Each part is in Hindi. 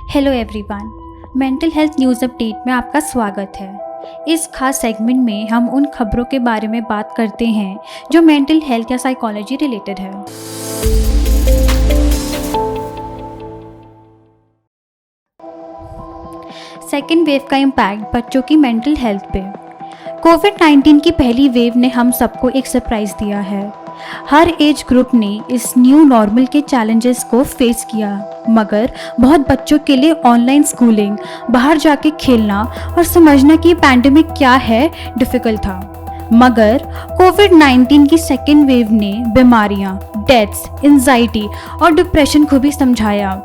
Hello everyone, mental health news update में आपका स्वागत है। इस खास सेगमेंट में हम उन खबरों के बारे में बात करते हैं जो मेंटल हेल्थ या साइकोलॉजी रिलेटेड है। सेकेंड वेव का इम्पैक्ट बच्चों की मेंटल हेल्थ पे। कोविड-19 की पहली वेव ने हम सबको एक सरप्राइज़ दिया है। हर एज ग्रुप ने इस न्यू नॉर्मल के चैलेंजेस को फेस किया, मगर बहुत बच्चों के लिए ऑनलाइन स्कूलिंग, बाहर जाके खेलना और समझना कि पैंडेमिक क्या है डिफ़िकल्ट था। मगर कोविड-19 की सेकेंड वेव ने बीमारियां, डेथ्स, एंजाइटी और डिप्रेशन को भी समझाया।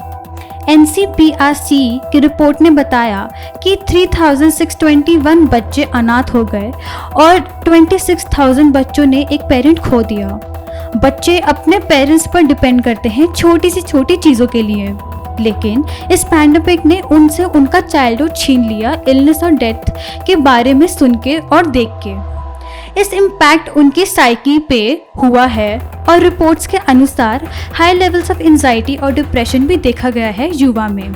NCPRC की रिपोर्ट ने बताया कि 3,621 बच्चे अनाथ हो गए और 26,000 बच्चों ने एक पेरेंट खो दिया। बच्चे अपने पेरेंट्स पर डिपेंड करते हैं छोटी सी छोटी चीज़ों के लिए, लेकिन इस पैंडेमिक ने उनसे उनका चाइल्डहुड छीन लिया इलनेस और डेथ के बारे में सुन के और देख के। इस इम्पैक्ट उनकी साइकी पे हुआ है और रिपोर्ट्स के अनुसार हाई लेवल्स ऑफ एंजाइटी और डिप्रेशन भी देखा गया है युवा में।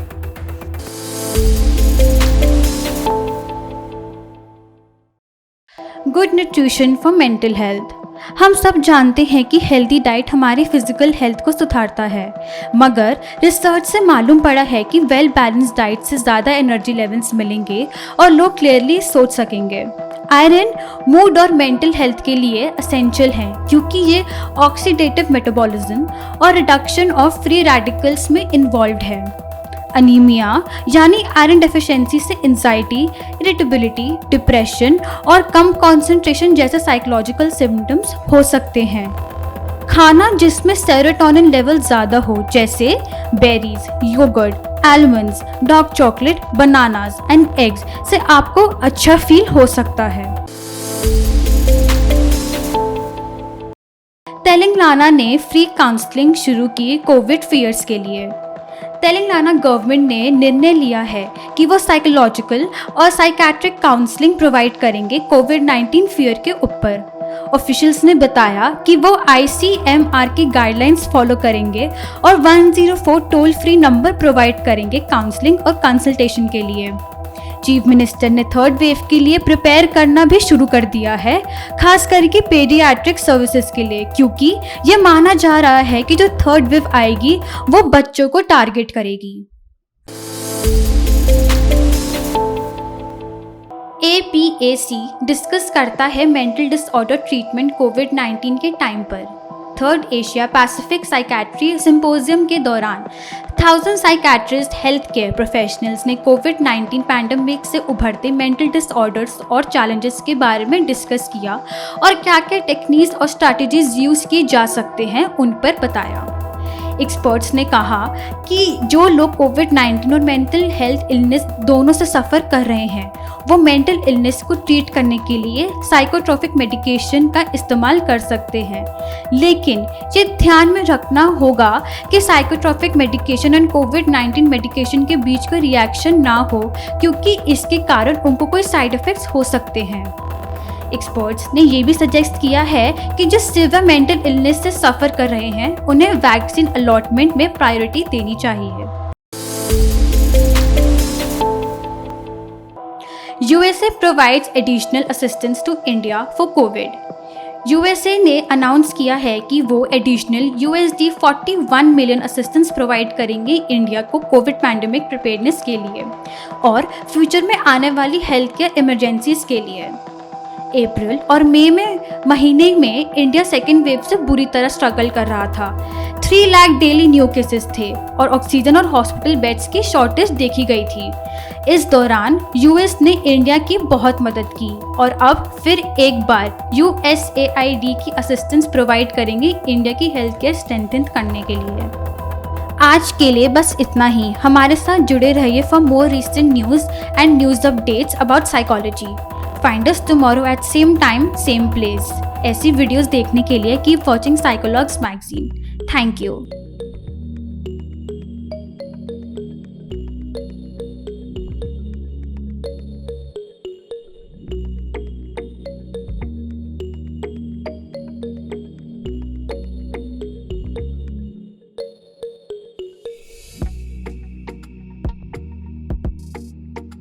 Good nutrition for mental health. हम सब जानते हैं कि हेल्दी डाइट हमारी फिजिकल हेल्थ को सुधारता है, मगर रिसर्च से मालूम पड़ा है कि वेल बैलेंस्ड डाइट से ज़्यादा एनर्जी लेवल्स मिलेंगे और लोग क्लियरली सोच सकेंगे। आयरन मूड और मेंटल हेल्थ के लिए एसेंशियल है क्योंकि ये ऑक्सीडेटिव मेटाबॉलिज्म और रिडक्शन ऑफ फ्री रेडिकल्स में इन्वॉल्व है। अनीमिया यानी आयरन डेफिशिएंसी से एंजाइटी, इरिटेबिलिटी, डिप्रेशन और कम कंसंट्रेशन जैसे साइकोलॉजिकल सिम्टम्स हो सकते हैं। खाना जिसमें सेरोटोनिन लेवल ज़्यादा हो, जैसे berries, yogurt, almonds, dark chocolate, bananas and eggs से आपको अच्छा फील हो सकता है। तेलंगाना ने फ्री काउंसलिंग शुरू की कोविड फियर्स के लिए। तेलंगाना गवर्नमेंट ने निर्णय लिया है कि वो साइकोलॉजिकल और साइकेट्रिक काउंसलिंग प्रोवाइड करेंगे कोविड-19 फियर के ऊपर। ऑफिशियल्स ने बताया कि वो ICMR की गाइडलाइंस फॉलो करेंगे और 104 टोल फ्री नंबर प्रोवाइड करेंगे काउंसलिंग और कंसल्टेशन के लिए। चीफ मिनिस्टर ने थर्ड वेव के लिए प्रिपेयर करना भी शुरू कर दिया है, खास करके पेडियाट्रिक सर्विसेज के लिए, क्योंकि ये माना जा रहा है कि जो थर्ड वेव आएगी वो बच्चों को टारगेट करेगी। APAC डिस्कस करता है मेंटल डिसऑर्डर ट्रीटमेंट कोविड-19 के टाइम पर। Third Asia Pacific psychiatry symposium के दौरान 1000 साइकेट्रिस्ट हेल्थ केयर प्रोफेशनल्स ने कोविड-19 पैंडेमिक से उभरते मेंटल डिसऑर्डर्स और चैलेंजेस के बारे में डिस्कस किया और क्या क्या टेक्निक्स और स्ट्रैटेजीज यूज़ किए जा सकते हैं उन पर बताया। एक्सपर्ट्स ने कहा कि जो लोग कोविड-19 और मेंटल हेल्थ इलनेस दोनों से सफ़र कर रहे हैं वो मेंटल इलनेस को ट्रीट करने के लिए साइकोट्रोपिक मेडिकेशन का इस्तेमाल कर सकते हैं, लेकिन ये ध्यान में रखना होगा कि साइकोट्रोपिक मेडिकेशन और कोविड-19 मेडिकेशन के बीच कोई रिएक्शन ना हो, क्योंकि इसके कारण उनको कोई साइड इफ़ेक्ट्स हो सकते हैं। एक्सपर्ट्स ने ये भी सजेस्ट किया है कि जो सीवियर मेंटल इलनेस से सफ़र कर रहे हैं उन्हें वैक्सीन अलॉटमेंट में प्रायोरिटी देनी चाहिए। USA provides additional assistance to India for COVID। USA ने अनाउंस किया है कि वो एडिशनल $41 मिलियन असिस्टेंस प्रोवाइड करेंगे इंडिया को कोविड पैंडेमिक प्रिपेयरनेस के लिए और फ्यूचर में आने वाली हेल्थ केयर इमरजेंसीज के लिए। अप्रैल और मई महीने में इंडिया सेकेंड वेव से बुरी तरह स्ट्रगल कर रहा था। 3 लाख डेली न्यू केसेस थे और ऑक्सीजन और हॉस्पिटल बेड्स की शॉर्टेज देखी गई थी। इस दौरान US ने इंडिया की बहुत मदद की और अब फिर एक बार USAID की असिस्टेंस प्रोवाइड करेंगे इंडिया की हेल्थ केयर स्ट्रेंथन करने के लिए। आज के लिए बस इतना ही। हमारे साथ जुड़े रहिए for more recent news and news updates about psychology. Find us tomorrow at same time same place. ऐसी वीडियोस देखने के लिए keep watching Psychologs magazine. Thank you.